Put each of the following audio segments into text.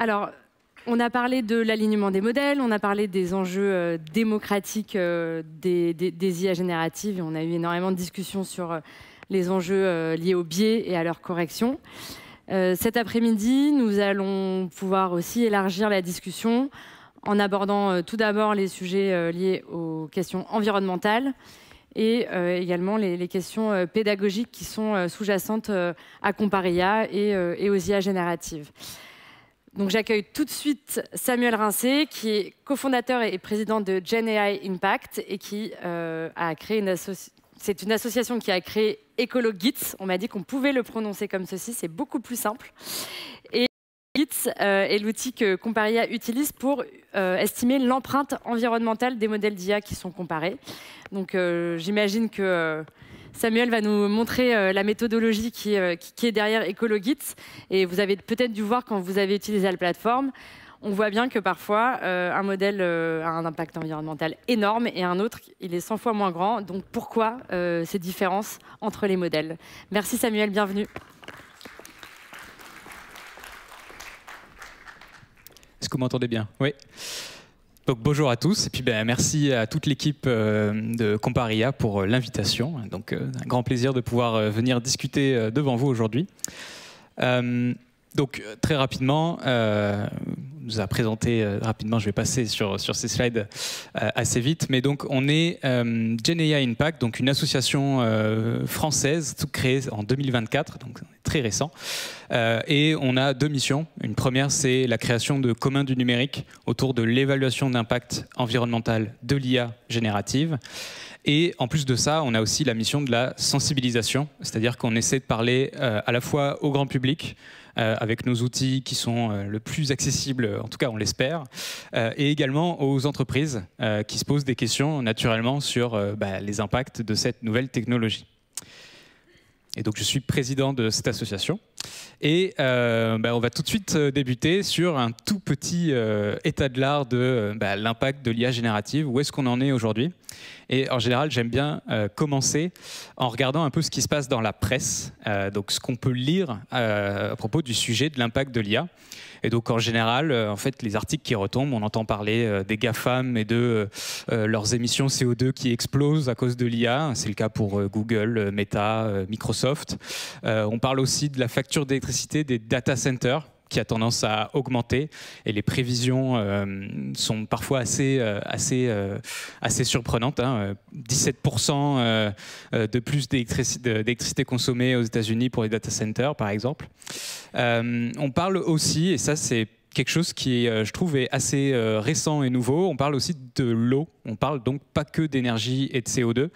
Alors, on a parlé de l'alignement des modèles, on a parlé des enjeux démocratiques des IA génératives, et on a eu énormément de discussions sur les enjeux liés aux biais et à leur correction. Cet après-midi, nous allons pouvoir aussi élargir la discussion en abordant tout d'abord les sujets liés aux questions environnementales et également les questions pédagogiques qui sont sous-jacentes à Comparia et aux IA génératives. Donc j'accueille tout de suite Samuel Rincé, qui est cofondateur et président de GenAI Impact et qui a créé une association. C'est une association qui a créé EcoloGits. On m'a dit qu'on pouvait le prononcer comme ceci, c'est beaucoup plus simple. Et GITS est l'outil que Comparia utilise pour estimer l'empreinte environnementale des modèles d'IA qui sont comparés. Donc j'imagine que Samuel va nous montrer la méthodologie qui est derrière EcoloGits. Et vous avez peut-être dû voir quand vous avez utilisé la plateforme, on voit bien que parfois, un modèle a un impact environnemental énorme et un autre, il est 100 fois moins grand. Donc pourquoi ces différences entre les modèles? Merci Samuel, bienvenue. Est-ce que vous m'entendez bien? Oui. Donc, bonjour à tous, et puis merci à toute l'équipe de Comparia pour l'invitation. Donc, un grand plaisir de pouvoir venir discuter devant vous aujourd'hui. Donc, très rapidement, on nous a présenté rapidement, je vais passer sur ces slides assez vite, mais donc on est GenAI Impact, donc une association française, toute créée en 2024, donc très récent, et on a deux missions. Une première, c'est la création de communs du numérique autour de l'évaluation d'impact environnemental de l'IA générative. Et en plus de ça, on a aussi la mission de la sensibilisation, c'est-à-dire qu'on essaie de parler à la fois au grand public, avec nos outils qui sont le plus accessibles, en tout cas on l'espère, et également aux entreprises qui se posent des questions naturellement sur les impacts de cette nouvelle technologie. Et donc je suis président de cette association. Et on va tout de suite débuter sur un tout petit état de l'art de l'impact de l'IA générative. Où est-ce qu'on en est aujourd'hui? Et en général, j'aime bien commencer en regardant un peu ce qui se passe dans la presse, donc ce qu'on peut lire à propos du sujet de l'impact de l'IA. Et donc en général, en fait, les articles qui retombent, on entend parler des GAFAM et de leurs émissions CO2 qui explosent à cause de l'IA. C'est le cas pour Google, Meta, Microsoft. On parle aussi de la facture d'électricité des data centers, qui a tendance à augmenter, et les prévisions sont parfois assez surprenantes. 17% de plus d'électricité consommée aux États-Unis pour les data centers, par exemple. On parle aussi, et ça c'est quelque chose qui, je trouve, est assez récent et nouveau. On parle aussi de l'eau. On parle donc pas que d'énergie et de CO2.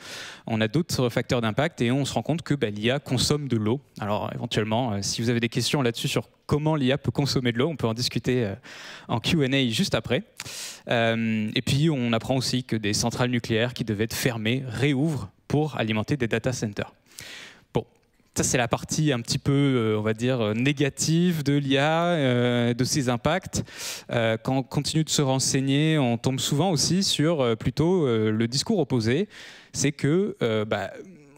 On a d'autres facteurs d'impact et on se rend compte que l'IA consomme de l'eau. Alors éventuellement, si vous avez des questions là-dessus sur comment l'IA peut consommer de l'eau, on peut en discuter en Q&A juste après. Et puis on apprend aussi que des centrales nucléaires qui devaient être fermées réouvrent pour alimenter des data centers. Ça, c'est la partie un petit peu, on va dire, négative de l'IA, de ses impacts. Quand on continue de se renseigner, on tombe souvent aussi sur plutôt le discours opposé. C'est que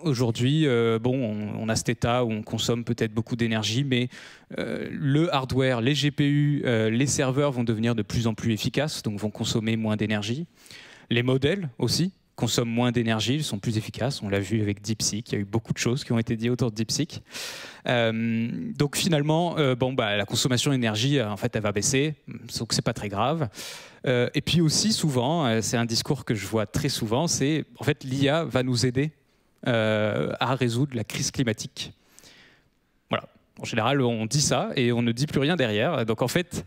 aujourd'hui, on a cet état où on consomme peut-être beaucoup d'énergie, mais le hardware, les GPU, les serveurs vont devenir de plus en plus efficaces, donc vont consommer moins d'énergie. Les modèles aussi consomment moins d'énergie, ils sont plus efficaces. On l'a vu avec DeepSeek, il y a eu beaucoup de choses qui ont été dites autour de DeepSeek. Donc finalement, la consommation d'énergie, en fait, elle va baisser, donc c'est pas très grave. Et puis aussi, souvent, c'est un discours que je vois très souvent, c'est en fait l'IA va nous aider à résoudre la crise climatique. Voilà. En général, on dit ça et on ne dit plus rien derrière. Donc en fait,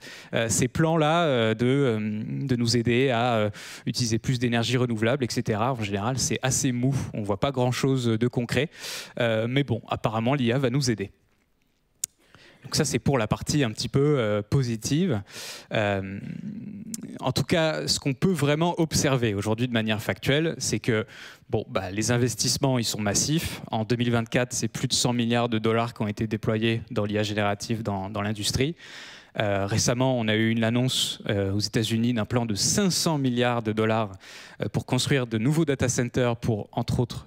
ces plans-là de nous aider à utiliser plus d'énergie renouvelable, etc., en général, c'est assez mou. On ne voit pas grand-chose de concret. Mais bon, apparemment, l'IA va nous aider. Donc ça, c'est pour la partie un petit peu positive. En tout cas, ce qu'on peut vraiment observer aujourd'hui de manière factuelle, c'est que les investissements, ils sont massifs. En 2024, c'est plus de 100 milliards de dollars qui ont été déployés dans l'IA générative dans l'industrie. Récemment, on a eu une annonce aux États-Unis d'un plan de 500 milliards de dollars pour construire de nouveaux data centers pour, entre autres,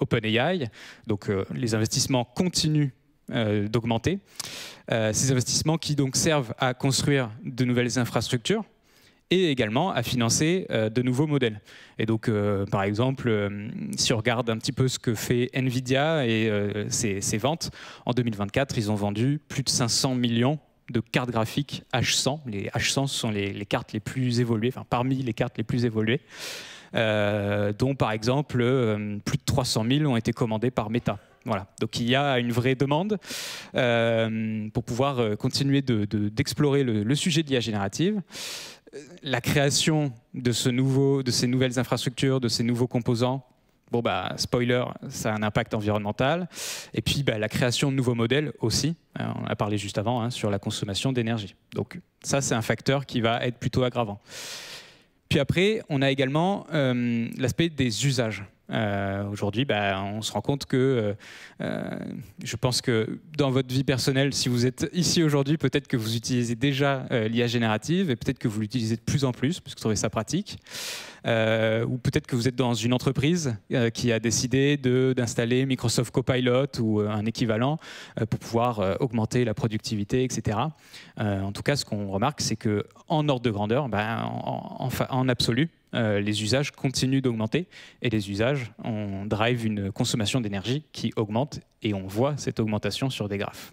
OpenAI. Donc, les investissements continuent d'augmenter. Ces investissements qui donc servent à construire de nouvelles infrastructures et également à financer de nouveaux modèles. Et donc, par exemple, si on regarde un petit peu ce que fait Nvidia et ses ventes, en 2024, ils ont vendu plus de 500 millions de cartes graphiques H100. Les H100 sont les cartes les plus évoluées, enfin parmi les cartes les plus évoluées, dont par exemple plus de 300 000 ont été commandées par Meta. Voilà. Donc il y a une vraie demande pour pouvoir continuer d'explorer le sujet de l'IA générative. La création de ces nouvelles infrastructures, de ces nouveaux composants, bon bah spoiler, ça a un impact environnemental. Et puis bah, la création de nouveaux modèles aussi. On a parlé juste avant sur la consommation d'énergie. Donc ça c'est un facteur qui va être plutôt aggravant. Puis après, on a également l'aspect des usages. Aujourd'hui, bah, on se rend compte que je pense que dans votre vie personnelle, si vous êtes ici aujourd'hui, peut-être que vous utilisez déjà l'IA générative et peut-être que vous l'utilisez de plus en plus parce que vous trouvez ça pratique. Ou peut-être que vous êtes dans une entreprise qui a décidé d'installer Microsoft Copilot ou un équivalent pour pouvoir augmenter la productivité, etc. En tout cas, ce qu'on remarque, c'est qu'en ordre de grandeur, ben, en absolu, les usages continuent d'augmenter et les usages, on drive une consommation d'énergie qui augmente et on voit cette augmentation sur des graphes.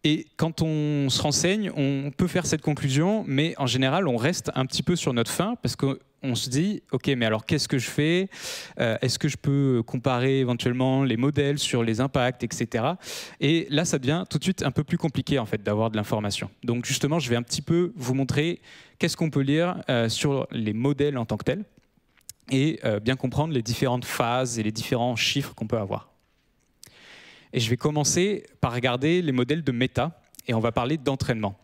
Et quand on se renseigne, on peut faire cette conclusion, mais en général, on reste un petit peu sur notre faim parce qu'on se dit, OK, mais alors qu'est-ce que je fais? Est-ce que je peux comparer éventuellement les modèles sur les impacts, etc. Et là, ça devient tout de suite un peu plus compliqué en fait, d'avoir de l'information. Donc justement, je vais un petit peu vous montrer qu'est-ce qu'on peut lire sur les modèles en tant que tels et bien comprendre les différentes phases et les différents chiffres qu'on peut avoir. Et je vais commencer par regarder les modèles de Meta, et on va parler d'entraînement.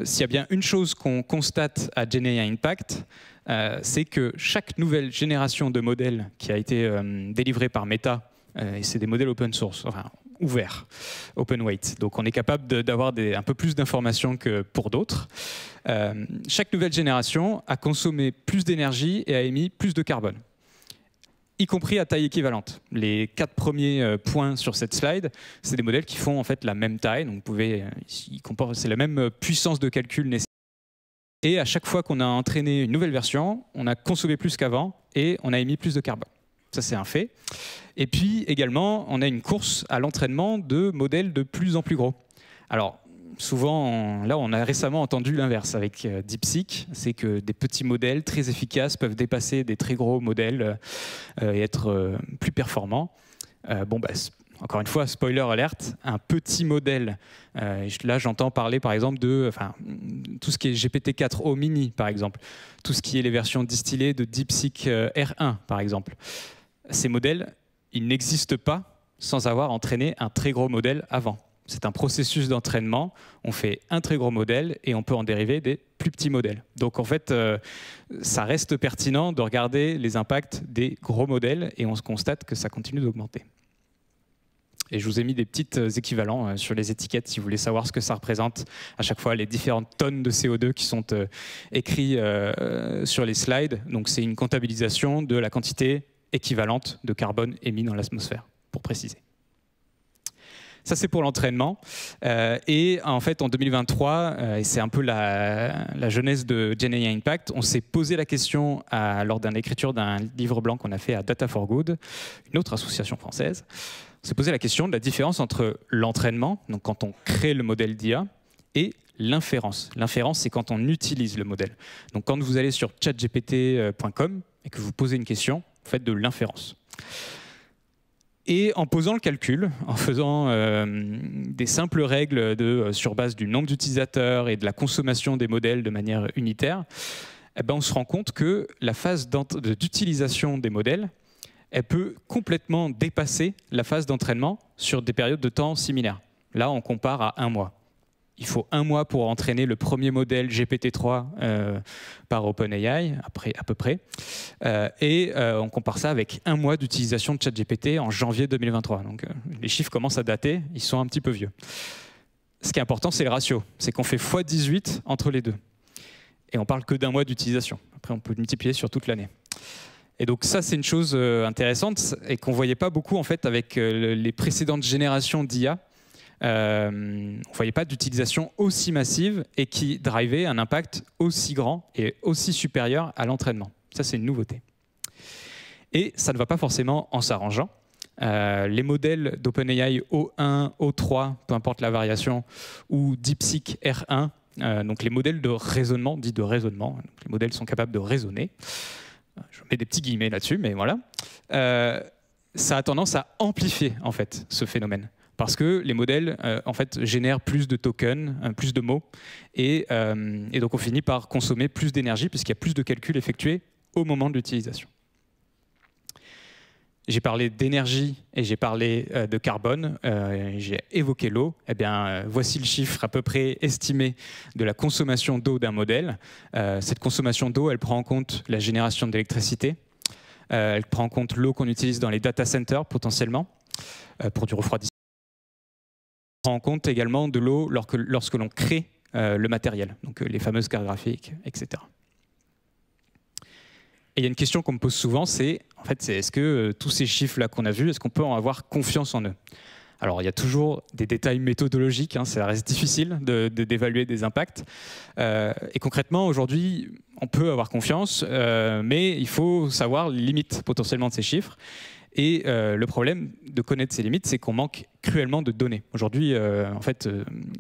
S'il y a bien une chose qu'on constate à GenAI Impact, c'est que chaque nouvelle génération de modèles qui a été délivrée par Meta, et c'est des modèles open source, enfin ouverts, open weight, donc on est capable d'avoir un peu plus d'informations que pour d'autres. Chaque nouvelle génération a consommé plus d'énergie et a émis plus de carbone, y compris à taille équivalente. Les 4 premiers points sur cette slide, c'est des modèles qui font en fait la même taille, donc c'est la même puissance de calcul nécessaire. Et à chaque fois qu'on a entraîné une nouvelle version, on a consommé plus qu'avant et on a émis plus de carbone. Ça, c'est un fait. Et puis également, on a une course à l'entraînement de modèles de plus en plus gros. Alors, souvent, là, on a récemment entendu l'inverse avec DeepSeek, c'est que des petits modèles très efficaces peuvent dépasser des très gros modèles et être plus performants. Bon, bah, encore une fois, spoiler alert, un petit modèle, là j'entends parler par exemple de tout ce qui est GPT-4o mini par exemple, tout ce qui est les versions distillées de DeepSeek R1 par exemple. Ces modèles, ils n'existent pas sans avoir entraîné un très gros modèle avant. C'est un processus d'entraînement, on fait un très gros modèle et on peut en dériver des plus petits modèles. Donc en fait, ça reste pertinent de regarder les impacts des gros modèles et on se constate que ça continue d'augmenter. Et je vous ai mis des petits équivalents sur les étiquettes si vous voulez savoir ce que ça représente à chaque fois, les différentes tonnes de CO2 qui sont écrits sur les slides. Donc c'est une comptabilisation de la quantité équivalente de carbone émis dans l'atmosphère, pour préciser. Ça, c'est pour l'entraînement. Et en fait, en 2023, et c'est un peu la jeunesse de GenAI Impact, on s'est posé la question lors de l'écriture d'un livre blanc qu'on a fait à Data for Good, une autre association française. On s'est posé la question de la différence entre l'entraînement, donc quand on crée le modèle d'IA, et l'inférence. L'inférence, c'est quand on utilise le modèle. Donc quand vous allez sur chatgpt.com et que vous posez une question, vous faites de l'inférence. Et en posant le calcul, en faisant des simples règles sur base du nombre d'utilisateurs et de la consommation des modèles de manière unitaire, eh ben on se rend compte que la phase d'utilisation des modèles, elle peut complètement dépasser la phase d'entraînement sur des périodes de temps similaires. Là, on compare à 1 mois. Il faut 1 mois pour entraîner le premier modèle GPT-3 par OpenAI, à peu près. Et on compare ça avec 1 mois d'utilisation de ChatGPT en janvier 2023. Donc les chiffres commencent à dater, ils sont un petit peu vieux. Ce qui est important, c'est le ratio. C'est qu'on fait x18 entre les deux. Et on parle que d'1 mois d'utilisation. Après, on peut multiplier sur toute l'année. Et donc ça, c'est une chose intéressante et qu'on ne voyait pas beaucoup en fait avec les précédentes générations d'IA. On ne voyait pas d'utilisation aussi massive et qui drivait un impact aussi grand et aussi supérieur à l'entraînement. Ça, c'est une nouveauté. Et ça ne va pas forcément en s'arrangeant. Les modèles d'OpenAI O1, O3, peu importe la variation, ou DeepSeek R1, donc les modèles de raisonnement, dits de raisonnement, donc les modèles sont capables de raisonner. Je mets des petits guillemets là-dessus, mais voilà. Ça a tendance à amplifier en fait ce phénomène, parce que les modèles en fait génèrent plus de tokens, plus de mots, et donc on finit par consommer plus d'énergie puisqu'il y a plus de calculs effectués au moment de l'utilisation. J'ai parlé d'énergie et j'ai parlé de carbone, j'ai évoqué l'eau. Eh bien, voici le chiffre à peu près estimé de la consommation d'eau d'un modèle. Cette consommation d'eau, elle prend en compte la génération d'électricité, elle prend en compte l'eau qu'on utilise dans les data centers potentiellement pour du refroidissement. Elle prend en compte également de l'eau lorsque l'on crée le matériel, donc les fameuses cartes graphiques, etc. Et il y a une question qu'on me pose souvent, c'est est-ce que tous ces chiffres-là qu'on a vus, est-ce qu'on peut en avoir confiance en eux? Alors, il y a toujours des détails méthodologiques, ça reste difficile d'évaluer des impacts. Et concrètement, aujourd'hui, on peut avoir confiance, mais il faut savoir les limites potentiellement de ces chiffres. Et le problème de connaître ces limites, c'est qu'on manque cruellement de données. Aujourd'hui,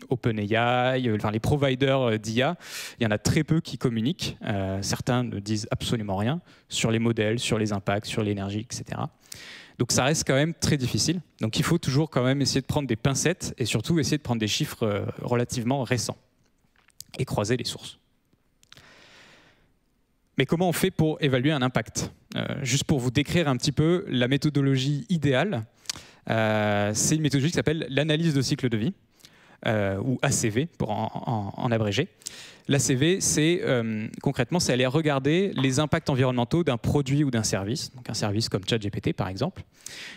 OpenAI, les providers d'IA, il y en a très peu qui communiquent. Certains ne disent absolument rien sur les modèles, sur les impacts, sur l'énergie, etc. Donc ça reste quand même très difficile. Donc il faut toujours quand même essayer de prendre des pincettes et surtout essayer de prendre des chiffres relativement récents et croiser les sources. Mais comment on fait pour évaluer un impact? Juste pour vous décrire un petit peu la méthodologie idéale, c'est une méthodologie qui s'appelle l'analyse de cycle de vie, ou ACV pour en abrégé. L'ACV, concrètement, c'est aller regarder les impacts environnementaux d'un produit ou d'un service, donc un service comme ChatGPT par exemple,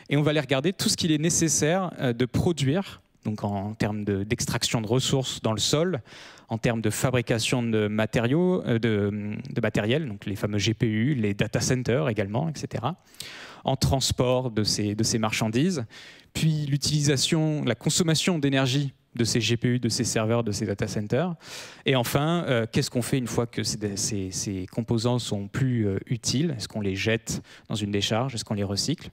et on va aller regarder tout ce qu'il est nécessaire de produire, donc en termes d'extraction de ressources dans le sol, en termes de fabrication de matériaux, de matériel, donc les fameux GPU, les data centers également, etc. En transport de ces marchandises, puis l'utilisation, la consommation d'énergie de ces GPU, de ces serveurs, de ces data centers. Et enfin, qu'est-ce qu'on fait une fois que ces composants sont plus utiles? Est-ce qu'on les jette dans une décharge? Est-ce qu'on les recycle?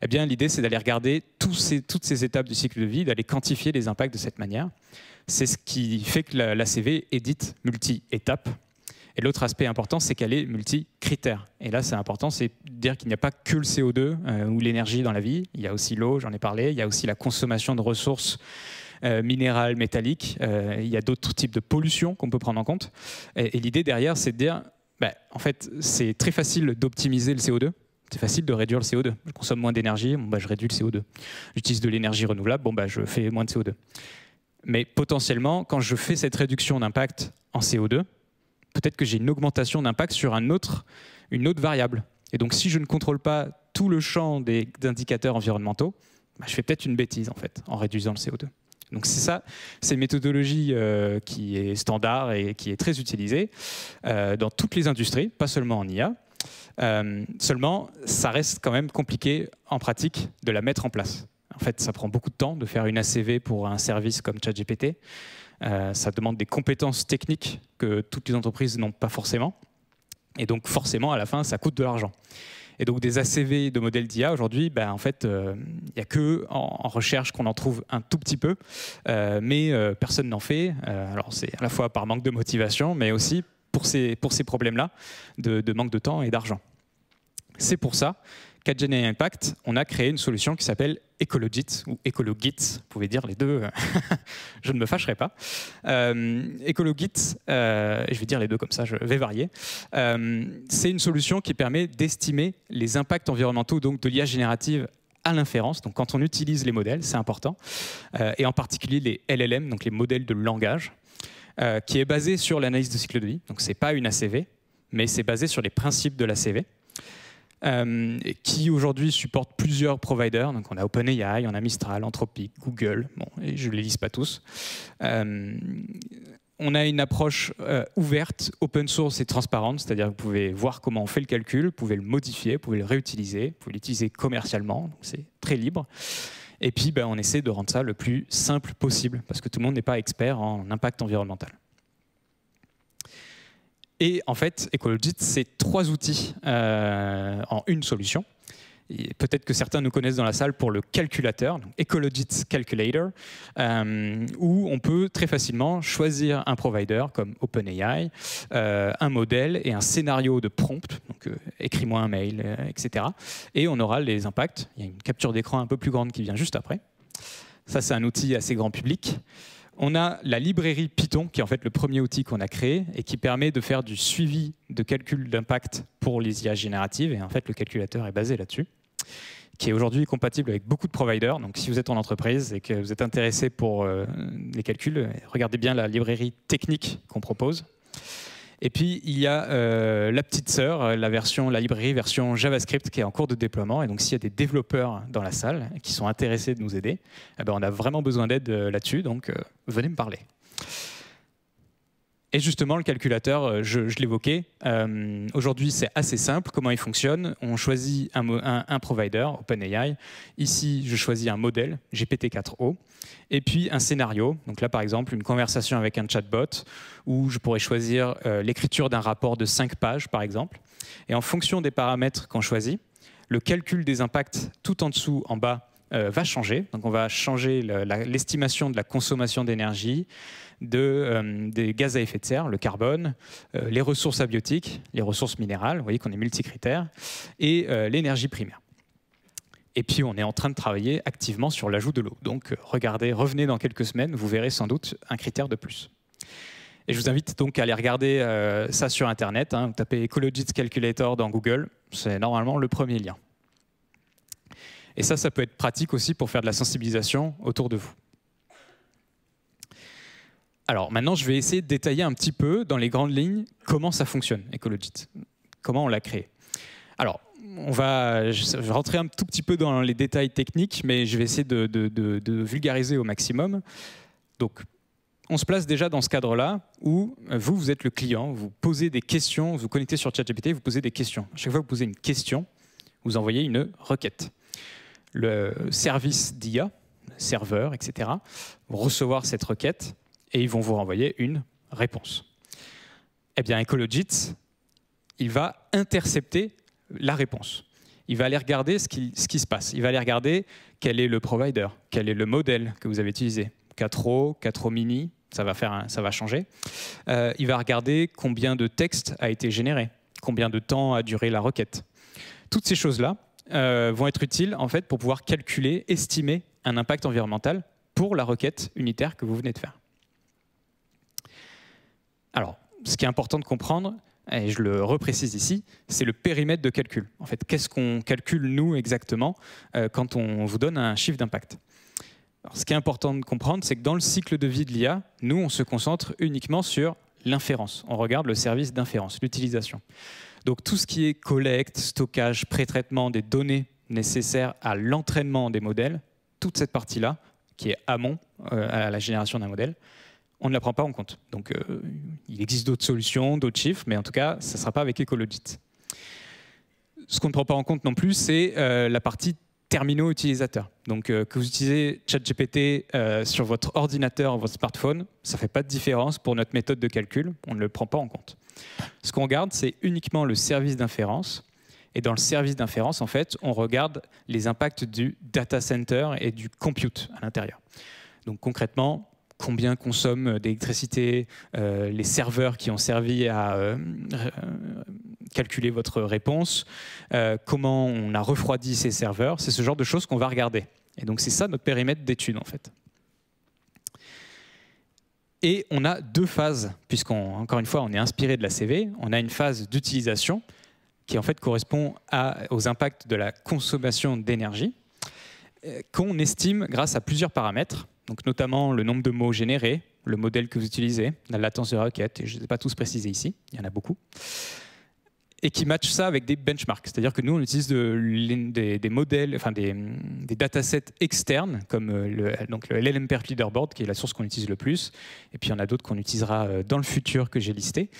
Eh bien, l'idée, c'est d'aller regarder toutes ces étapes du cycle de vie, d'aller quantifier les impacts de cette manière. C'est ce qui fait que l'ACV est dite multi-étapes. Et l'autre aspect important, c'est qu'elle est multi-critères. Et là, c'est important, c'est de dire qu'il n'y a pas que le CO2 ou l'énergie dans la vie. Il y a aussi l'eau, j'en ai parlé. Il y a aussi la consommation de ressources minérales, métalliques. Il y a d'autres types de pollution qu'on peut prendre en compte. Et l'idée derrière, c'est de dire, en fait, c'est très facile d'optimiser le CO2. C'est facile de réduire le CO2. Je consomme moins d'énergie, je réduis le CO2. J'utilise de l'énergie renouvelable, je fais moins de CO2. Mais potentiellement, quand je fais cette réduction d'impact en CO2, peut-être que j'ai une augmentation d'impact sur une autre variable. Et donc, si je ne contrôle pas tout le champ des indicateurs environnementaux, je fais peut-être une bêtise en fait, en réduisant le CO2. Donc c'est ça, c'est une méthodologie qui est standard et qui est très utilisée dans toutes les industries, pas seulement en IA. Seulement, ça reste quand même compliqué en pratique de la mettre en place. En fait, ça prend beaucoup de temps de faire une ACV pour un service comme ChatGPT. Ça demande des compétences techniques que toutes les entreprises n'ont pas forcément. Et donc, forcément, à la fin, ça coûte de l'argent. Et donc, des ACV de modèles d'IA, aujourd'hui, en fait, il n'y a que en recherche qu'on en trouve un tout petit peu, mais personne n'en fait. Alors, c'est à la fois par manque de motivation, mais aussi pour ces problèmes-là de manque de temps et d'argent. C'est pour ça qu'à GenAI Impact, on a créé une solution qui s'appelle Ecologit, ou Ecologit, vous pouvez dire les deux, je ne me fâcherai pas. Ecologit, je vais dire les deux comme ça, je vais varier. C'est une solution qui permet d'estimer les impacts environnementaux donc de l'IA générative à l'inférence, donc quand on utilise les modèles, c'est important, et en particulier les LLM, donc les modèles de langage, qui est basé sur l'analyse de cycle de vie. Donc ce n'est pas une ACV, mais c'est basé sur les principes de l'ACV. Qui aujourd'hui supporte plusieurs providers. Donc on a OpenAI, on a Mistral, Anthropic, Google, et je ne les liste pas tous. on a une approche ouverte, open source et transparente, c'est-à-dire que vous pouvez voir comment on fait le calcul, vous pouvez le modifier, vous pouvez le réutiliser, vous pouvez l'utiliser commercialement, c'est très libre. Et puis, on essaie de rendre ça le plus simple possible, parce que tout le monde n'est pas expert en impact environnemental. Et en fait, Ecologit, c'est 3 outils en une solution. Peut-être que certains nous connaissent dans la salle pour le calculateur, donc Ecologit Calculator, où on peut très facilement choisir un provider comme OpenAI, un modèle et un scénario de prompt, donc écris-moi un mail, etc. Et on aura les impacts. Il y a une capture d'écran un peu plus grande qui vient juste après. Ça, c'est un outil assez grand public. On a la librairie Python, qui est en fait le premier outil qu'on a créé et qui permet de faire du suivi de calcul d'impact pour les IA génératives. Et en fait, le calculateur est basé là-dessus, qui est aujourd'hui compatible avec beaucoup de providers. Donc, si vous êtes en entreprise et que vous êtes intéressé pour les calculs, regardez bien la librairie technique qu'on propose. Et puis, il y a la petite sœur, la librairie version JavaScript qui est en cours de déploiement. Et donc, s'il y a des développeurs dans la salle qui sont intéressés de nous aider, on a vraiment besoin d'aide là-dessus. Donc, venez me parler. Et justement, le calculateur, je l'évoquais, aujourd'hui, c'est assez simple. Comment il fonctionne? On choisit un provider, OpenAI. Ici, je choisis un modèle, GPT-4o. Et puis, un scénario. Donc là, par exemple, une conversation avec un chatbot, où je pourrais choisir l'écriture d'un rapport de 5 pages, par exemple. Et en fonction des paramètres qu'on choisit, le calcul des impacts tout en dessous, en bas, va changer. Donc on va changer l'estimation de la consommation d'énergie, des gaz à effet de serre, le carbone, les ressources abiotiques, les ressources minérales, vous voyez qu'on est multicritères, et l'énergie primaire. Et puis on est en train de travailler activement sur l'ajout de l'eau. Donc revenez dans quelques semaines, vous verrez sans doute un critère de plus. Et je vous invite donc à aller regarder ça sur Internet. Vous tapez Ecologit Calculator dans Google, c'est normalement le premier lien. Et ça peut être pratique aussi pour faire de la sensibilisation autour de vous. Alors maintenant, je vais essayer de détailler un petit peu dans les grandes lignes comment ça fonctionne, Ecologit, comment on l'a créé. Alors, je vais rentrer un tout petit peu dans les détails techniques, mais je vais essayer de vulgariser au maximum. Donc, on se place déjà dans ce cadre-là où vous êtes le client, vous posez des questions, vous vous connectez sur ChatGPT, vous posez des questions. À chaque fois que vous posez une question, vous envoyez une requête. Le service d'IA, serveur, etc., vont recevoir cette requête et ils vont vous renvoyer une réponse. Eh bien, Ecologit, il va intercepter la réponse. Il va aller regarder ce qui se passe. Il va aller regarder quel est le provider, quel est le modèle que vous avez utilisé. 4o, 4o mini, ça va changer. Il va regarder combien de texte a été généré, combien de temps a duré la requête. Toutes ces choses-là vont être utiles en fait pour pouvoir calculer, estimer un impact environnemental pour la requête unitaire que vous venez de faire. Alors, ce qui est important de comprendre, et je le reprécise ici, c'est le périmètre de calcul. En fait, qu'est-ce qu'on calcule nous exactement quand on vous donne un chiffre d'impact? Ce qui est important de comprendre, c'est que dans le cycle de vie de l'IA, nous, on se concentre uniquement sur l'inférence. On regarde le service d'inférence, l'utilisation. Donc tout ce qui est collecte, stockage, pré-traitement des données nécessaires à l'entraînement des modèles, toute cette partie-là, qui est amont à la génération d'un modèle, on ne la prend pas en compte. Donc il existe d'autres solutions, d'autres chiffres, mais en tout cas, ça ne sera pas avec Ecologit. Ce qu'on ne prend pas en compte non plus, c'est la partie terminaux utilisateurs. Donc que vous utilisez ChatGPT sur votre ordinateur ou votre smartphone, ça ne fait pas de différence pour notre méthode de calcul, on ne le prend pas en compte. Ce qu'on regarde, c'est uniquement le service d'inférence. Et dans le service d'inférence, en fait, on regarde les impacts du data center et du compute à l'intérieur. Donc concrètement, combien consomment d'électricité les serveurs qui ont servi à calculer votre réponse, comment on a refroidi ces serveurs, c'est ce genre de choses qu'on va regarder. Et donc c'est ça notre périmètre d'étude en fait. Et on a 2 phases, puisqu'encore une fois, on est inspiré de la CV. On a une phase d'utilisation qui en fait correspond aux impacts de la consommation d'énergie, qu'on estime grâce à plusieurs paramètres, donc notamment le nombre de mots générés, le modèle que vous utilisez, la latence de la requête, et je ne les ai pas tous précisés ici, il y en a beaucoup. et qui matche ça avec des benchmarks. C'est-à-dire que nous, on utilise des modèles, enfin des datasets externes, comme donc le LLM Perf Leaderboard, qui est la source qu'on utilise le plus. Et puis, il y en a d'autres qu'on utilisera dans le futur que j'ai listé.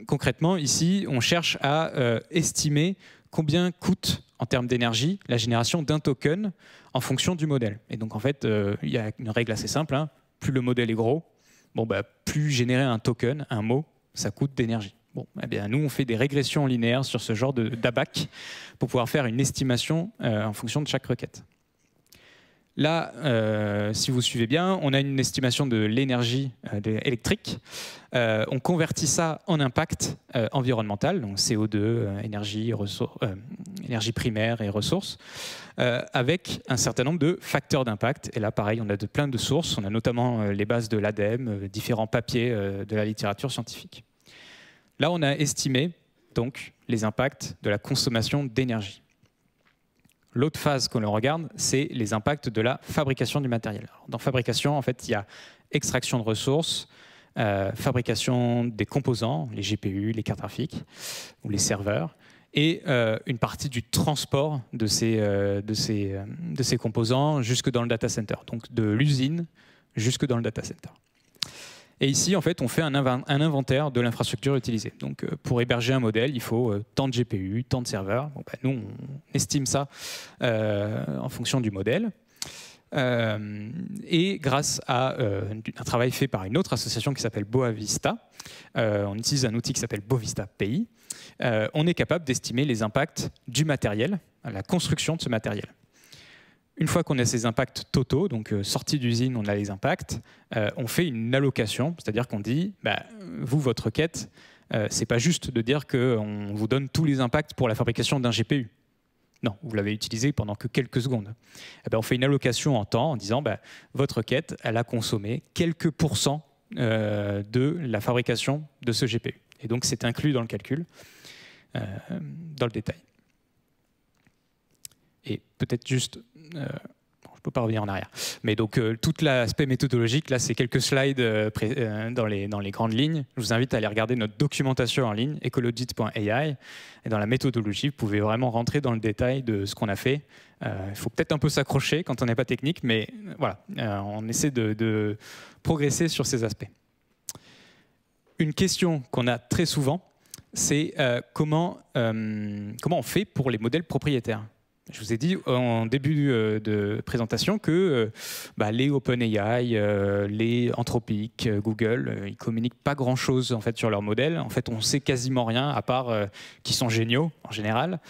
Concrètement, ici, on cherche à estimer combien coûte, en termes d'énergie, la génération d'un token en fonction du modèle. Et donc, en fait, il y a une règle assez simple. Hein. Plus le modèle est gros, bon, bah, plus générer un token, un mot, ça coûte d'énergie. Bon, eh bien, nous, on fait des régressions linéaires sur ce genre d'ABAC pour pouvoir faire une estimation en fonction de chaque requête. Là, si vous suivez bien, on a une estimation de l'énergie électrique. On convertit ça en impact environnemental, donc CO2, énergie primaire et ressources, avec un certain nombre de facteurs d'impact. Et là, pareil, on a plein de sources. On a notamment les bases de l'ADEME, différents papiers de la littérature scientifique. Là, on a estimé donc les impacts de la consommation d'énergie. L'autre phase que l'on regarde, c'est les impacts de la fabrication du matériel. Alors, dans fabrication, en fait, il y a extraction de ressources, fabrication des composants, les GPU, les cartes graphiques ou les serveurs, et une partie du transport de ces composants jusque dans le data center, donc de l'usine jusque dans le data center. Et ici, en fait, on fait un inventaire de l'infrastructure utilisée. Donc, pour héberger un modèle, il faut tant de GPU, tant de serveurs. Bon, bah, nous, on estime ça en fonction du modèle. Et grâce à un travail fait par une autre association qui s'appelle Boavista, on utilise un outil qui s'appelle Bovista PI, on est capable d'estimer les impacts du matériel, la construction de ce matériel. Une fois qu'on a ces impacts totaux, donc sortie d'usine, on a les impacts, on fait une allocation, c'est-à-dire qu'on dit, bah, vous, votre requête, c'est pas juste de dire qu'on vous donne tous les impacts pour la fabrication d'un GPU. Non, vous l'avez utilisé pendant que quelques secondes. Eh ben, on fait une allocation en temps en disant, bah, votre requête, elle a consommé quelques pourcents de la fabrication de ce GPU. Et donc, c'est inclus dans le calcul, dans le détail. Et peut-être juste, je ne peux pas revenir en arrière, mais donc tout l'aspect méthodologique, là c'est quelques slides dans les grandes lignes. Je vous invite à aller regarder notre documentation en ligne, ecologit.ai, et dans la méthodologie, vous pouvez vraiment rentrer dans le détail de ce qu'on a fait. Il faut peut-être un peu s'accrocher quand on n'est pas technique, mais voilà, on essaie de progresser sur ces aspects. Une question qu'on a très souvent, c'est comment on fait pour les modèles propriétaires. Je vous ai dit en début de présentation que les OpenAI, les Anthropic, Google, ils communiquent pas grand-chose en fait sur leurs modèles. En fait, on sait quasiment rien à part qu'ils sont géniaux en général.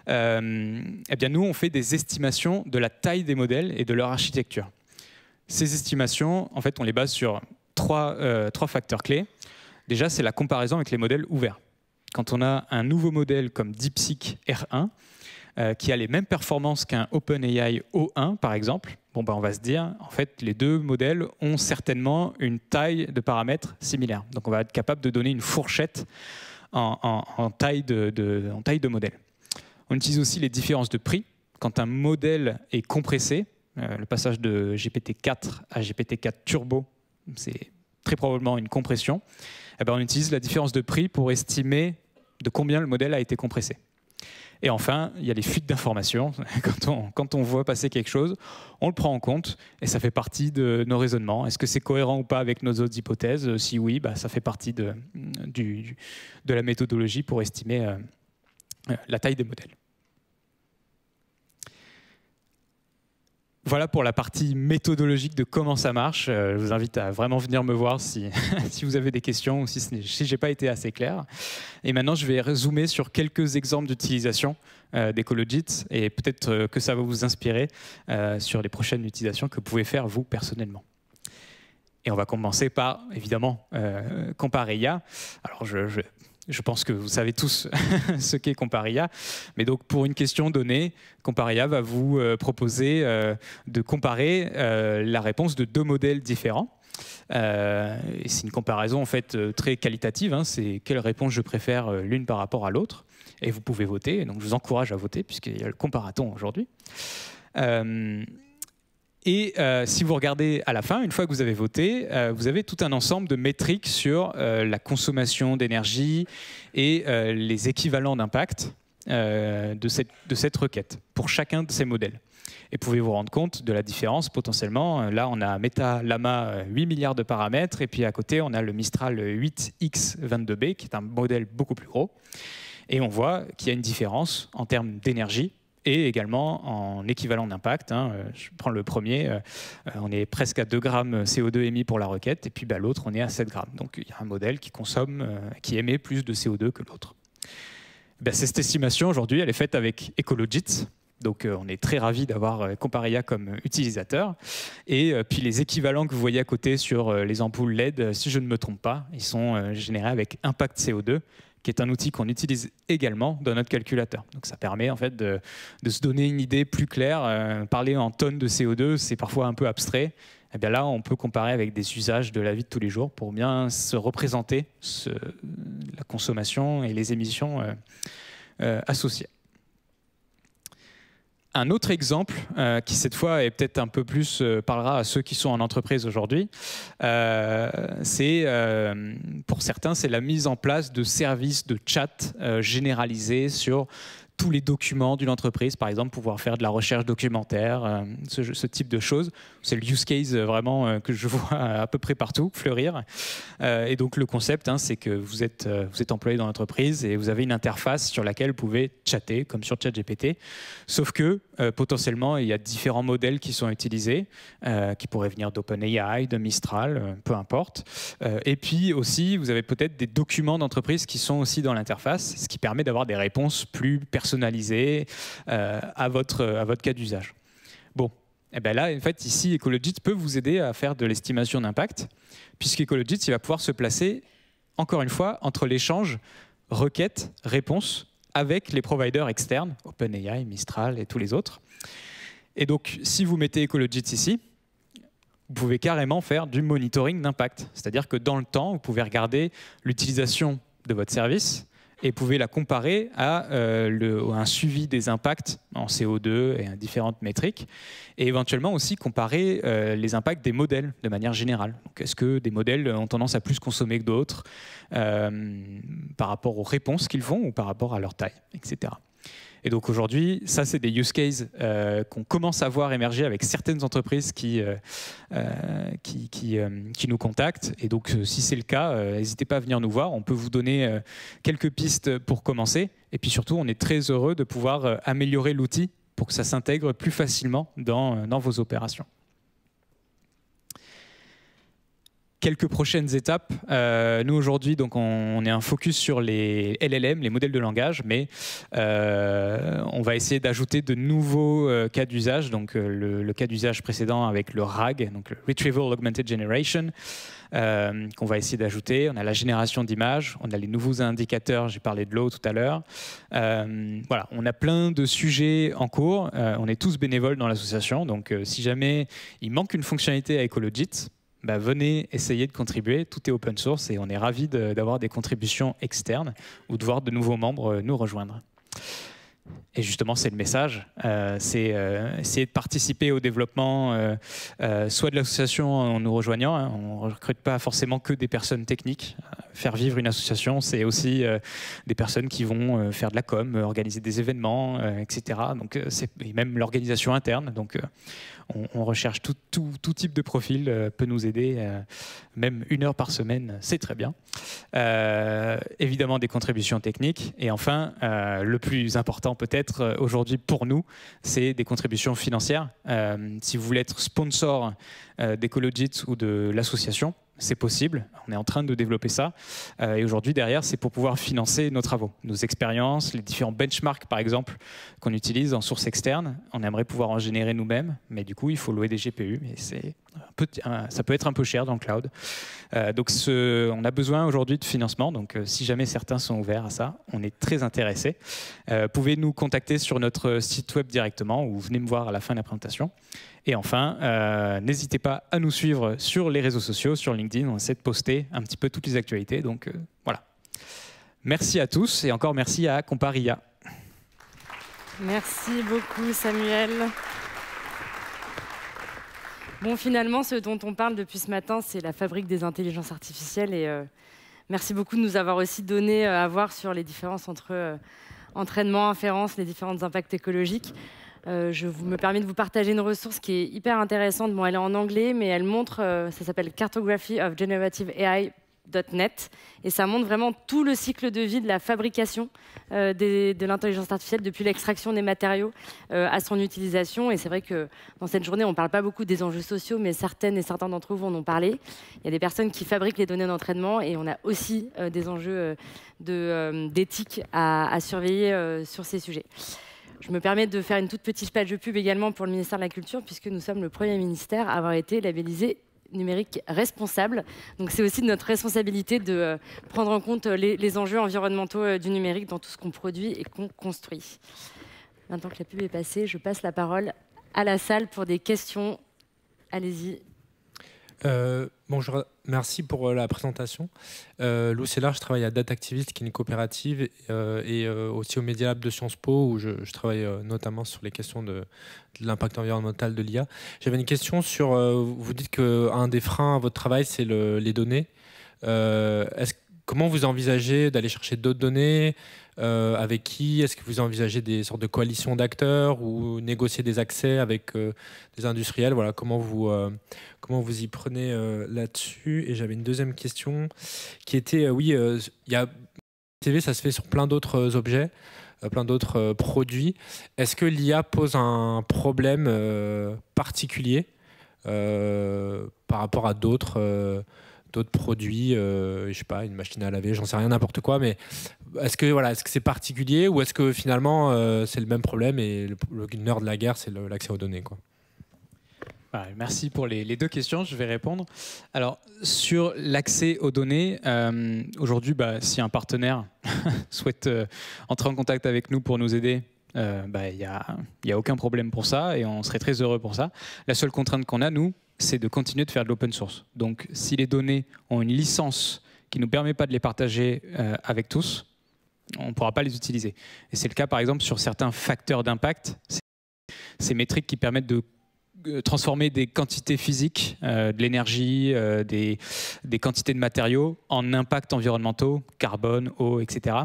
Eh bien, nous, on fait des estimations de la taille des modèles et de leur architecture. Ces estimations, en fait, on les base sur trois facteurs clés. Déjà, c'est la comparaison avec les modèles ouverts. Quand on a un nouveau modèle comme DeepSeek R1, qui a les mêmes performances qu'un OpenAI O1, par exemple, bon, on va se dire, en fait, les deux modèles ont certainement une taille de paramètres similaire. Donc, on va être capable de donner une fourchette en taille de modèle. On utilise aussi les différences de prix. Quand un modèle est compressé, le passage de GPT-4 à GPT-4 Turbo, c'est très probablement une compression. Eh ben, on utilise la différence de prix pour estimer de combien le modèle a été compressé. Et enfin, il y a les fuites d'informations. Quand on voit passer quelque chose, on le prend en compte et ça fait partie de nos raisonnements. Est-ce que c'est cohérent ou pas avec nos autres hypothèses? Si oui, ça fait partie de la méthodologie pour estimer la taille des modèles. Voilà pour la partie méthodologique de comment ça marche. Je vous invite à vraiment venir me voir si vous avez des questions ou si je n'ai pas été assez clair. Et maintenant, je vais zoomer sur quelques exemples d'utilisation d'Ecologit et peut-être que ça va vous inspirer sur les prochaines utilisations que vous pouvez faire vous personnellement. Et on va commencer par, évidemment, Compareia. Alors, je pense que vous savez tous ce qu'est Compareia, mais donc pour une question donnée, Compareia va vous proposer de comparer la réponse de deux modèles différents. Et c'est une comparaison en fait très qualitative, hein, c'est quelle réponse je préfère l'une par rapport à l'autre, et vous pouvez voter, donc je vous encourage à voter puisqu'il y a le comparaton aujourd'hui. Et si vous regardez à la fin, une fois que vous avez voté, vous avez tout un ensemble de métriques sur la consommation d'énergie et les équivalents d'impact de cette requête pour chacun de ces modèles. Et pouvez vous rendre compte de la différence potentiellement. Là, on a Meta Llama 8 milliards de paramètres, et puis à côté, on a le Mistral 8X22B, qui est un modèle beaucoup plus gros. Et on voit qu'il y a une différence en termes d'énergie et également en équivalent d'impact. Je prends le premier, on est presque à 2 grammes CO2 émis pour la requête, et puis l'autre, on est à 7 grammes. Donc il y a un modèle qui consomme, qui émet plus de CO2 que l'autre. Cette estimation, aujourd'hui, elle est faite avec Ecologit. Donc on est très ravis d'avoir Comparia comme utilisateur. Et puis les équivalents que vous voyez à côté sur les ampoules LED, si je ne me trompe pas, ils sont générés avec Impact CO2, qui est un outil qu'on utilise également dans notre calculateur. Donc ça permet en fait de se donner une idée plus claire. Parler en tonnes de CO2, c'est parfois un peu abstrait. Et bien là, on peut comparer avec des usages de la vie de tous les jours pour bien se représenter la consommation et les émissions associées. Un autre exemple, qui cette fois est peut-être un peu plus parlera à ceux qui sont en entreprise aujourd'hui, c'est pour certains, c'est la mise en place de services de chat généralisés sur tous les documents d'une entreprise, par exemple pouvoir faire de la recherche documentaire, ce type de choses. C'est le use case vraiment que je vois à peu près partout fleurir. Et donc le concept, c'est que vous êtes employé dans l'entreprise et vous avez une interface sur laquelle vous pouvez chatter, comme sur ChatGPT. Sauf que potentiellement, il y a différents modèles qui sont utilisés, qui pourraient venir d'OpenAI, de Mistral, peu importe. Et puis aussi, vous avez peut-être des documents d'entreprise qui sont aussi dans l'interface, ce qui permet d'avoir des réponses plus personnalisées à votre cas d'usage. Bon, et bien là, en fait, ici, Ecologit peut vous aider à faire de l'estimation d'impact, puisqu'Ecologit, il va pouvoir se placer, encore une fois, entre l'échange requête-réponse avec les providers externes, OpenAI, Mistral et tous les autres. Et donc, si vous mettez Ecologit ici, vous pouvez carrément faire du monitoring d'impact. C'est-à-dire que dans le temps, vous pouvez regarder l'utilisation de votre service et vous pouvez la comparer à un suivi des impacts en CO2 et à différentes métriques, et éventuellement aussi comparer les impacts des modèles de manière générale. Est-ce que des modèles ont tendance à plus consommer que d'autres par rapport aux réponses qu'ils font ou par rapport à leur taille, etc. Et donc aujourd'hui, ça c'est des use cases qu'on commence à voir émerger avec certaines entreprises qui nous contactent. Et donc si c'est le cas, n'hésitez pas à venir nous voir. On peut vous donner quelques pistes pour commencer. Et puis surtout, on est très heureux de pouvoir améliorer l'outil pour que ça s'intègre plus facilement dans vos opérations. Quelques prochaines étapes. Nous aujourd'hui, donc on est un focus sur les LLM, les modèles de langage, mais on va essayer d'ajouter de nouveaux cas d'usage. Donc le cas d'usage précédent avec le RAG, donc le Retrieval Augmented Generation, qu'on va essayer d'ajouter. On a la génération d'images, on a les nouveaux indicateurs. J'ai parlé de l'eau tout à l'heure. Voilà, on a plein de sujets en cours. On est tous bénévoles dans l'association, donc si jamais il manque une fonctionnalité à Ecologit, venez essayer de contribuer, tout est open source et on est ravis d'avoir des contributions externes ou de voir de nouveaux membres nous rejoindre. Et justement, c'est le message, c'est essayer de participer au développement soit de l'association en nous rejoignant, on ne recrute pas forcément que des personnes techniques. Faire vivre une association, c'est aussi des personnes qui vont faire de la com, organiser des événements, etc. Donc, et même l'organisation interne. Donc, on recherche tout type de profil, peut nous aider, même 1 heure par semaine, c'est très bien. Évidemment, des contributions techniques. Et enfin, le plus important peut-être aujourd'hui pour nous, c'est des contributions financières. Si vous voulez être sponsor d'Ecologit ou de l'association, c'est possible, on est en train de développer ça. Et aujourd'hui, derrière, c'est pour pouvoir financer nos travaux, nos expériences, les différents benchmarks, par exemple, qu'on utilise en source externe. On aimerait pouvoir en générer nous-mêmes, mais du coup, il faut louer des GPU. Et ça peut être un peu cher dans le cloud. Donc, on a besoin aujourd'hui de financement. Donc, si jamais certains sont ouverts à ça, on est très intéressés. Vous pouvez nous contacter sur notre site web directement ou venez me voir à la fin de la présentation. Et enfin, n'hésitez pas à nous suivre sur les réseaux sociaux, sur LinkedIn. On essaie de poster un petit peu toutes les actualités. Donc voilà. Merci à tous et encore merci à Comparia. Merci beaucoup, Samuel. Bon, finalement, ce dont on parle depuis ce matin, c'est la fabrique des intelligences artificielles. Et merci beaucoup de nous avoir aussi donné à voir sur les différences entre entraînement, inférence, les différents impacts écologiques. Me permets de vous partager une ressource qui est hyper intéressante. Bon, elle est en anglais, mais elle montre, ça s'appelle Cartography of Generative AI.net, et ça montre vraiment tout le cycle de vie de la fabrication de l'intelligence artificielle, depuis l'extraction des matériaux à son utilisation. Et c'est vrai que dans cette journée, on ne parle pas beaucoup des enjeux sociaux, mais certaines et certains d'entre vous en ont parlé. Il y a des personnes qui fabriquent les données d'entraînement, et on a aussi des enjeux d'éthique à surveiller sur ces sujets. Je me permets de faire une toute petite page de pub également pour le ministère de la Culture, puisque nous sommes le premier ministère à avoir été labellisé numérique responsable. Donc c'est aussi de notre responsabilité de prendre en compte les enjeux environnementaux du numérique dans tout ce qu'on produit et qu'on construit. Maintenant que la pub est passée, je passe la parole à la salle pour des questions. Allez-y. Bonjour, merci pour la présentation. Lou Sellard, je travaille à Data Activist, qui est une coopérative, et aussi au Media Lab de Sciences Po, où je travaille notamment sur les questions de l'impact environnemental de l'IA. J'avais une question sur, vous dites qu'un des freins à votre travail, c'est les données. Comment vous envisagez d'aller chercher d'autres données? Avec qui? Est-ce que vous envisagez des sortes de coalitions d'acteurs ou négocier des accès avec des industriels? Voilà, comment vous y prenez là-dessus? Et j'avais une deuxième question qui était, il y a TV, ça se fait sur plein d'autres objets, plein d'autres produits. Est-ce que l'IA pose un problème particulier par rapport à d'autres produits, je sais pas, une machine à laver, j'en sais rien, n'importe quoi, mais est-ce que c'est particulier, ou est-ce que finalement c'est le même problème et le nerf de la guerre, c'est l'accès aux données, quoi? Merci pour les deux questions, je vais répondre. Alors, sur l'accès aux données, aujourd'hui, si un partenaire souhaite entrer en contact avec nous pour nous aider, il y a aucun problème pour ça, et on serait très heureux pour ça. La seule contrainte qu'on a, nous, c'est de continuer de faire de l'open source. Donc, si les données ont une licence qui ne nous permet pas de les partager avec tous, on ne pourra pas les utiliser. Et c'est le cas, par exemple, sur certains facteurs d'impact. Ces métriques qui permettent de transformer des quantités physiques, de l'énergie, des quantités de matériaux en impacts environnementaux, carbone, eau, etc.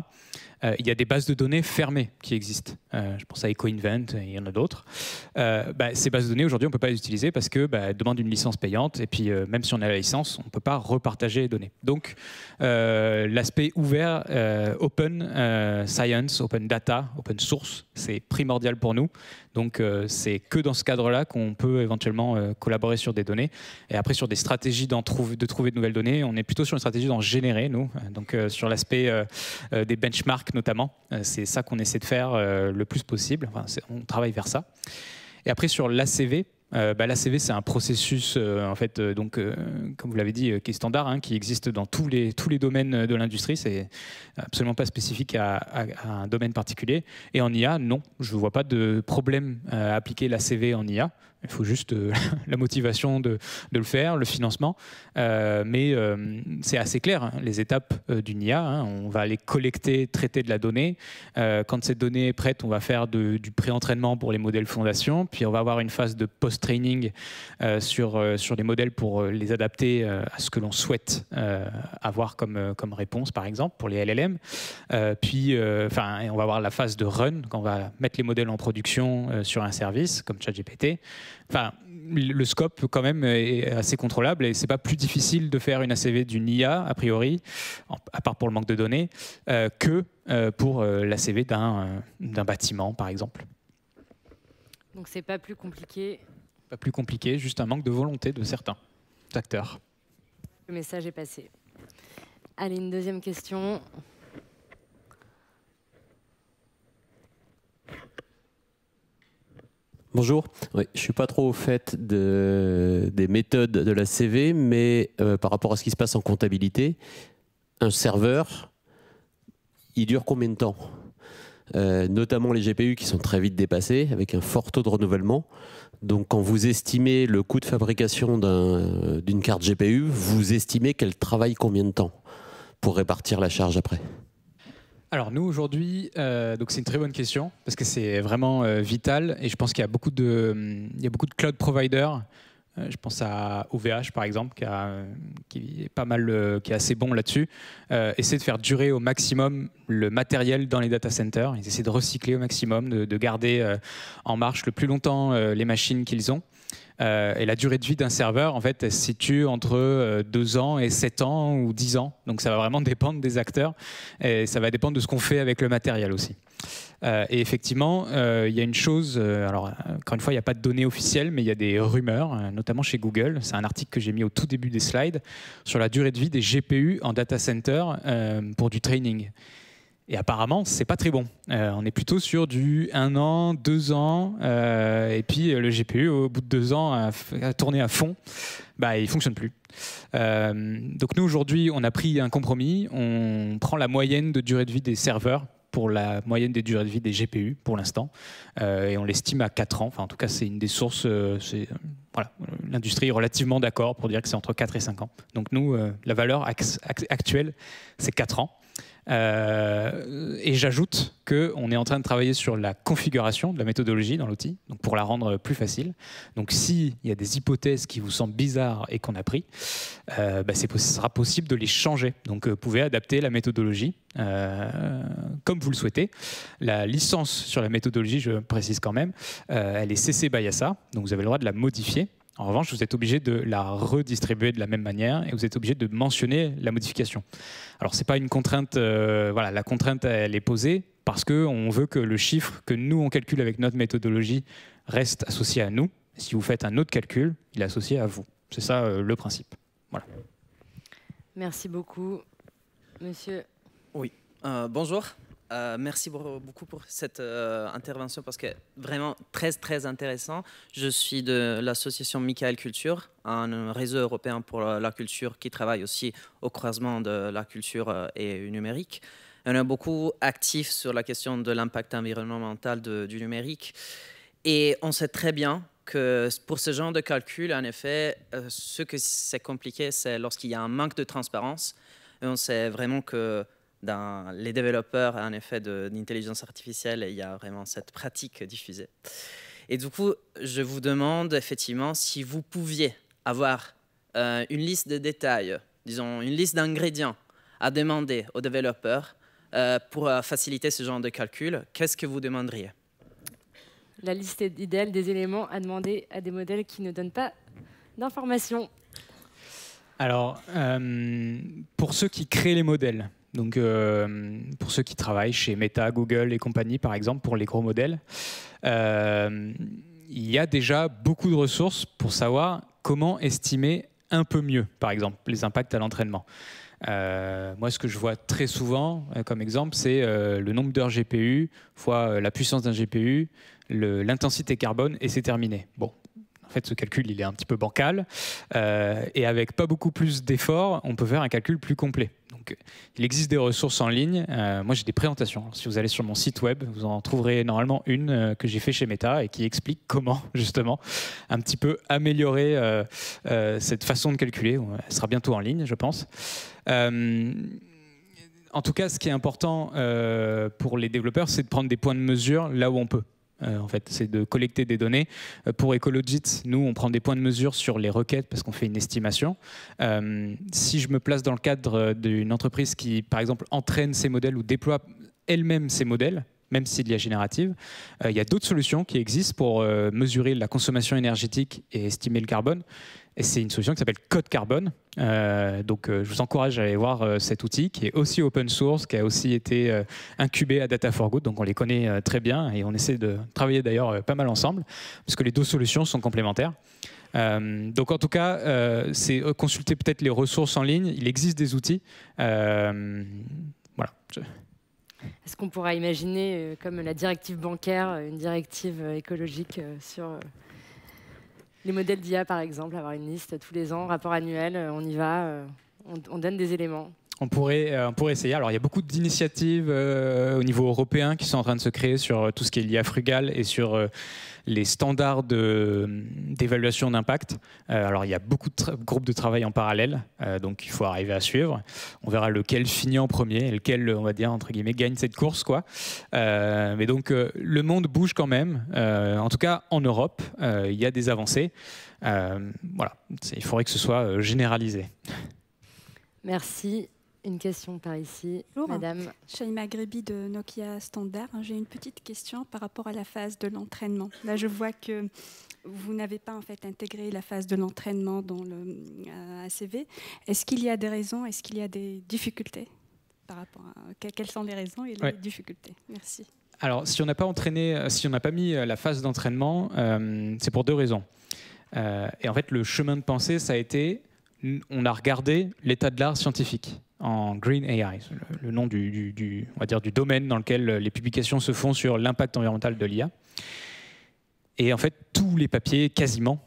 Il y a des bases de données fermées qui existent. Je pense à EcoInvent, il y en a d'autres. Ces bases de données, aujourd'hui, on ne peut pas les utiliser parce qu'elles demandent une licence payante. Et puis, même si on a la licence, on ne peut pas repartager les données. Donc, l'aspect ouvert, open science, open data, open source, c'est primordial pour nous. Donc, c'est que dans ce cadre-là qu'on peut éventuellement collaborer sur des données. Et après, sur des stratégies de trouver de nouvelles données, on est plutôt sur une stratégie d'en générer, nous. Donc, sur l'aspect des benchmarks, notamment, c'est ça qu'on essaie de faire le plus possible. Enfin, on travaille vers ça. Et après, sur l'ACV, l'ACV, c'est un processus, comme vous l'avez dit, qui est standard, qui existe dans tous les domaines de l'industrie. C'est absolument pas spécifique à un domaine particulier. Et en IA, non, je ne vois pas de problème à appliquer l'ACV en IA. Il faut juste la motivation de le faire, le financement. Mais c'est assez clair, les étapes d'une IA. On va aller collecter, traiter de la donnée. Quand cette donnée est prête, on va faire du pré-entraînement pour les modèles fondation. Puis on va avoir une phase de post-training sur les modèles pour les adapter à ce que l'on souhaite avoir comme réponse, par exemple, pour les LLM. Puis on va avoir la phase de run, quand on va mettre les modèles en production sur un service, comme ChatGPT. Enfin, le scope, quand même, est assez contrôlable, et c'est pas plus difficile de faire une ACV d'une IA, a priori, à part pour le manque de données, que pour l'ACV d'un bâtiment, par exemple. Donc c'est pas plus compliqué. Pas plus compliqué, juste un manque de volonté de certains acteurs. Le message est passé. Allez, une deuxième question. Bonjour, oui, je ne suis pas trop au fait des méthodes de la CV, mais par rapport à ce qui se passe en comptabilité, un serveur, il dure combien de temps? Notamment les GPU qui sont très vite dépassés, avec un fort taux de renouvellement. Donc quand vous estimez le coût de fabrication d'une carte GPU, vous estimez qu'elle travaille combien de temps pour répartir la charge après? Alors nous aujourd'hui, donc c'est une très bonne question parce que c'est vraiment vital, et je pense qu'il y a beaucoup de cloud providers Je pense à OVH par exemple, qui est pas mal, qui est assez bon là-dessus. Essaie de faire durer au maximum le matériel dans les data centers. Ils essaient de recycler au maximum, de garder en marche le plus longtemps les machines qu'ils ont. Et la durée de vie d'un serveur, en fait, elle se situe entre 2 ans et 7 ans ou 10 ans. Donc ça va vraiment dépendre des acteurs et ça va dépendre de ce qu'on fait avec le matériel aussi. Et effectivement, il y a une chose, alors encore une fois, il n'y a pas de données officielles, mais il y a des rumeurs, notamment chez Google. C'est un article que j'ai mis au tout début des slides sur la durée de vie des GPU en data center pour du training. Et apparemment, c'est pas très bon. On est plutôt sur du 1 an, 2 ans, et puis le GPU, au bout de 2 ans, à tourner à fond, il fonctionne plus. Donc nous, aujourd'hui, on a pris un compromis. On prend la moyenne de durée de vie des serveurs pour la moyenne des durées de vie des GPU, pour l'instant, et on l'estime à 4 ans. Enfin, en tout cas, c'est une des sources. Voilà, l'industrie est relativement d'accord pour dire que c'est entre 4 et 5 ans. Donc nous, la valeur actuelle, c'est 4 ans. Et j'ajoute qu'on est en train de travailler sur la configuration de la méthodologie dans l'outil, donc pour la rendre plus facile. Donc s'il y a des hypothèses qui vous semblent bizarres et qu'on a pris, ce sera possible de les changer. Donc vous pouvez adapter la méthodologie comme vous le souhaitez. La licence sur la méthodologie, je précise quand même, elle est CC by SA, donc vous avez le droit de la modifier. En revanche, vous êtes obligé de la redistribuer de la même manière et vous êtes obligé de mentionner la modification. Alors, ce n'est pas une contrainte, voilà, la contrainte, elle est posée parce qu'on veut que le chiffre que nous, on calcule avec notre méthodologie reste associé à nous. Si vous faites un autre calcul, il est associé à vous. C'est ça le principe. Voilà. Merci beaucoup, monsieur. Oui, bonjour. Merci beaucoup pour cette intervention parce que vraiment très intéressant. Je suis de l'association Michael Culture, un réseau européen pour la culture qui travaille aussi au croisement de la culture et du numérique. On est beaucoup actifs sur la question de l'impact environnemental du numérique et on sait très bien que pour ce genre de calcul, en effet, ce que c'est compliqué, c'est lorsqu'il y a un manque de transparence. Et on sait vraiment que dans les développeurs, en effet, d'intelligence artificielle, il y a vraiment cette pratique diffusée. Et du coup, je vous demande effectivement si vous pouviez avoir une liste de détails, disons une liste d'ingrédients à demander aux développeurs pour faciliter ce genre de calcul, qu'est-ce que vous demanderiez? La liste idéale des éléments à demander à des modèles qui ne donnent pas d'informations. Alors, pour ceux qui créent les modèles, donc pour ceux qui travaillent chez Meta, Google et compagnie, par exemple, pour les gros modèles, il y a déjà beaucoup de ressources pour savoir comment estimer un peu mieux, par exemple, les impacts à l'entraînement. Moi, ce que je vois très souvent comme exemple, c'est le nombre d'heures GPU fois la puissance d'un GPU, l'intensité carbone, et c'est terminé. Bon. En fait, ce calcul, il est un petit peu bancal. Et avec pas beaucoup plus d'efforts, on peut faire un calcul plus complet. Donc, il existe des ressources en ligne. Moi, j'ai des présentations. Alors, si vous allez sur mon site web, vous en trouverez normalement une que j'ai fait chez Meta et qui explique comment, justement, un petit peu améliorer cette façon de calculer. Elle sera bientôt en ligne, je pense. En tout cas, ce qui est important pour les développeurs, c'est de prendre des points de mesure là où on peut. En fait, c'est de collecter des données. Pour Ecologit, nous, on prend des points de mesure sur les requêtes parce qu'on fait une estimation. Si je me place dans le cadre d'une entreprise qui, par exemple, entraîne ces modèles ou déploie elle-même ces modèles, même si c'est de l'IA générative, il y a d'autres solutions qui existent pour mesurer la consommation énergétique et estimer le carbone. Et c'est une solution qui s'appelle Code Carbone. Donc, je vous encourage à aller voir cet outil qui est aussi open source, qui a aussi été incubé à Data for Good. Donc, on les connaît très bien et on essaie de travailler d'ailleurs pas mal ensemble, parce que les deux solutions sont complémentaires. Donc, en tout cas, c'est consulter peut-être les ressources en ligne. Il existe des outils. Voilà. Est-ce qu'on pourra imaginer, comme la directive bancaire, une directive écologique sur les modèles d'IA, par exemple, avoir une liste tous les ans, rapport annuel, on y va, on donne des éléments? On pourrait essayer. Alors, il y a beaucoup d'initiatives au niveau européen qui sont en train de se créer sur tout ce qui est l'IA frugale et sur les standards d'évaluation d'impact. Alors, il y a beaucoup de groupes de travail en parallèle, donc il faut arriver à suivre. On verra lequel finit en premier et lequel, on va dire, entre guillemets, gagne cette course, quoi. Mais donc, le monde bouge quand même. En tout cas, en Europe, il y a des avancées. Voilà, il faudrait que ce soit généralisé. Merci. Une question par ici, Bonjour. madame. Shaima Grebi de Nokia Standard. J'ai une petite question par rapport à la phase de l'entraînement. Là, je vois que vous n'avez pas en fait intégré la phase de l'entraînement dans le ACV. Est-ce qu'il y a des raisons? Est-ce qu'il y a des difficultés par rapport à quelles sont les raisons et les difficultés? Merci. Alors, si on n'a pas mis la phase d'entraînement, c'est pour deux raisons. Et en fait, le chemin de pensée, ça a été, on a regardé l'état de l'art scientifique en Green AI, le nom on va dire, du domaine dans lequel les publications se font sur l'impact environnemental de l'IA. Et en fait, tous les papiers, quasiment,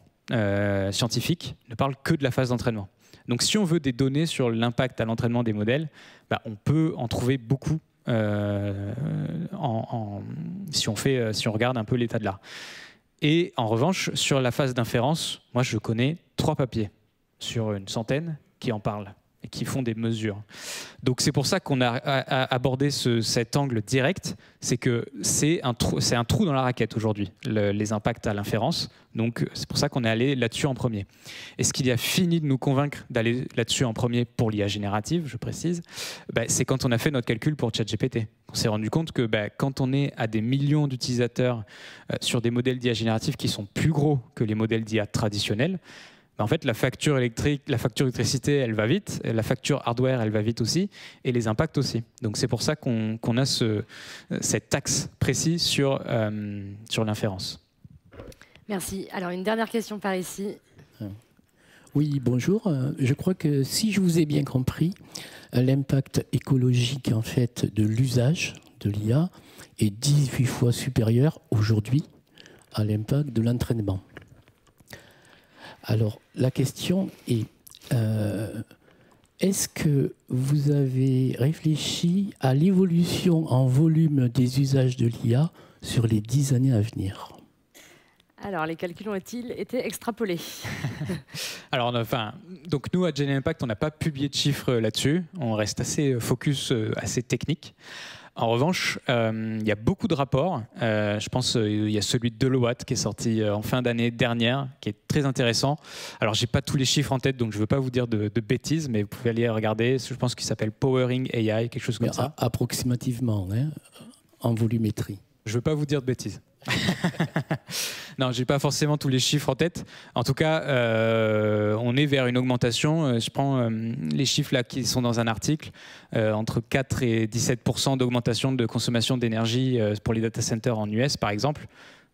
scientifiques, ne parlent que de la phase d'entraînement. Donc si on veut des données sur l'impact à l'entraînement des modèles, on peut en trouver beaucoup si on regarde un peu l'état de l'art. Et en revanche, sur la phase d'inférence, moi je connais 3 papiers sur une centaine qui en parlent et qui font des mesures. Donc c'est pour ça qu'on a abordé cet angle direct, c'est que c'est un trou dans la raquette aujourd'hui, les impacts à l'inférence. Donc c'est pour ça qu'on est allé là-dessus en premier. Et ce qu'il a fini de nous convaincre d'aller là-dessus en premier pour l'IA générative, je précise, c'est quand on a fait notre calcul pour ChatGPT. On s'est rendu compte que quand on est à des millions d'utilisateurs sur des modèles d'IA génératifs qui sont plus gros que les modèles d'IA traditionnels, en fait, la facture électricité, elle va vite, la facture hardware, elle va vite aussi, et les impacts aussi. Donc c'est pour ça qu'on a cet axe précis sur l'inférence. Merci. Alors, une dernière question par ici. Oui, bonjour. Je crois que si je vous ai bien compris, l'impact écologique en fait, de l'usage de l'IA est 18 fois supérieur aujourd'hui à l'impact de l'entraînement. Alors, la question est, est-ce que vous avez réfléchi à l'évolution en volume des usages de l'IA sur les 10 années à venir? Alors, les calculs ont-ils été extrapolés? Alors, donc nous, à Gen Impact, on n'a pas publié de chiffres là-dessus. On reste assez focus, assez technique. En revanche, il y a beaucoup de rapports. Je pense qu'il y a celui de Deloitte qui est sorti en fin d'année dernière, qui est très intéressant. Alors, j'ai pas tous les chiffres en tête, donc je ne veux pas vous dire de bêtises, mais vous pouvez aller regarder. Je pense qu'il s'appelle Powering AI, quelque chose comme ça. Approximativement, hein, en volumétrie. Je ne veux pas vous dire de bêtises. Non, j'ai pas forcément tous les chiffres en tête. En tout cas, on est vers une augmentation. Je prends les chiffres là qui sont dans un article, entre 4 et 17% d'augmentation de consommation d'énergie pour les data centers en US, par exemple.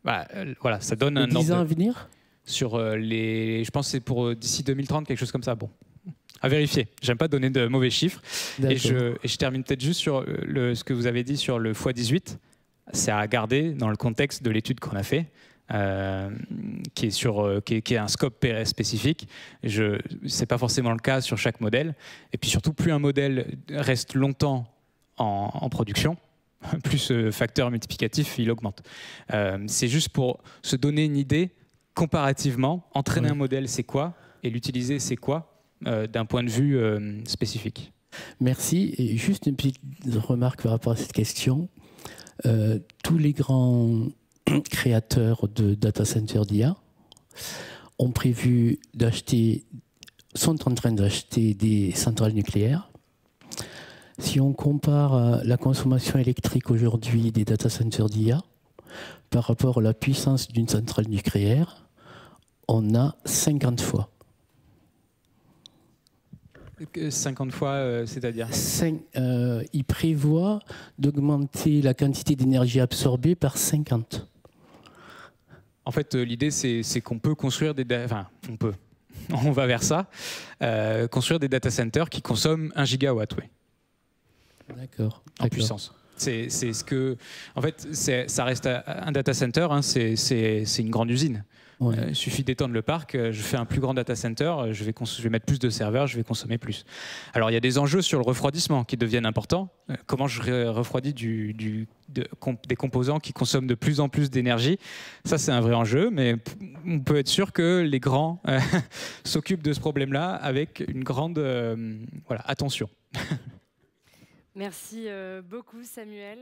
Voilà, ça donne un 10 ans à venir sur je pense que c'est pour d'ici 2030, quelque chose comme ça. Bon, à vérifier. J'aime pas donner de mauvais chiffres. Et je termine peut-être juste sur ce que vous avez dit sur le x18. C'est à garder dans le contexte de l'étude qu'on a fait, qui est un scope spécifique. Ce n'est pas forcément le cas sur chaque modèle. Et puis surtout, plus un modèle reste longtemps en production, plus ce facteur multiplicatif, il augmente. C'est juste pour se donner une idée, comparativement, entraîner un modèle, c'est quoi, et l'utiliser, c'est quoi, d'un point de vue spécifique. Merci. Et juste une petite remarque par rapport à cette question. Tous les grands créateurs de data centers d'IA ont prévu sont en train d'acheter des centrales nucléaires. Si on compare la consommation électrique aujourd'hui des data centers d'IA par rapport à la puissance d'une centrale nucléaire, on a 50 fois. 50 fois, c'est-à-dire il prévoit d'augmenter la quantité d'énergie absorbée par 50. En fait, l'idée, c'est qu'on peut construire on va vers ça, construire des data centers qui consomment 1 gigawatt, oui. D'accord. En puissance. C'est ce que, en fait, ça reste un data center, hein, c'est une grande usine. Ouais. Il suffit d'étendre le parc, je fais un plus grand data center, je vais mettre plus de serveurs, je vais consommer plus. Alors il y a des enjeux sur le refroidissement qui deviennent importants. Comment je refroidis des composants qui consomment de plus en plus d'énergie? Ça c'est un vrai enjeu, mais on peut être sûr que les grands s'occupent de ce problème-là avec une grande attention. Merci beaucoup Samuel.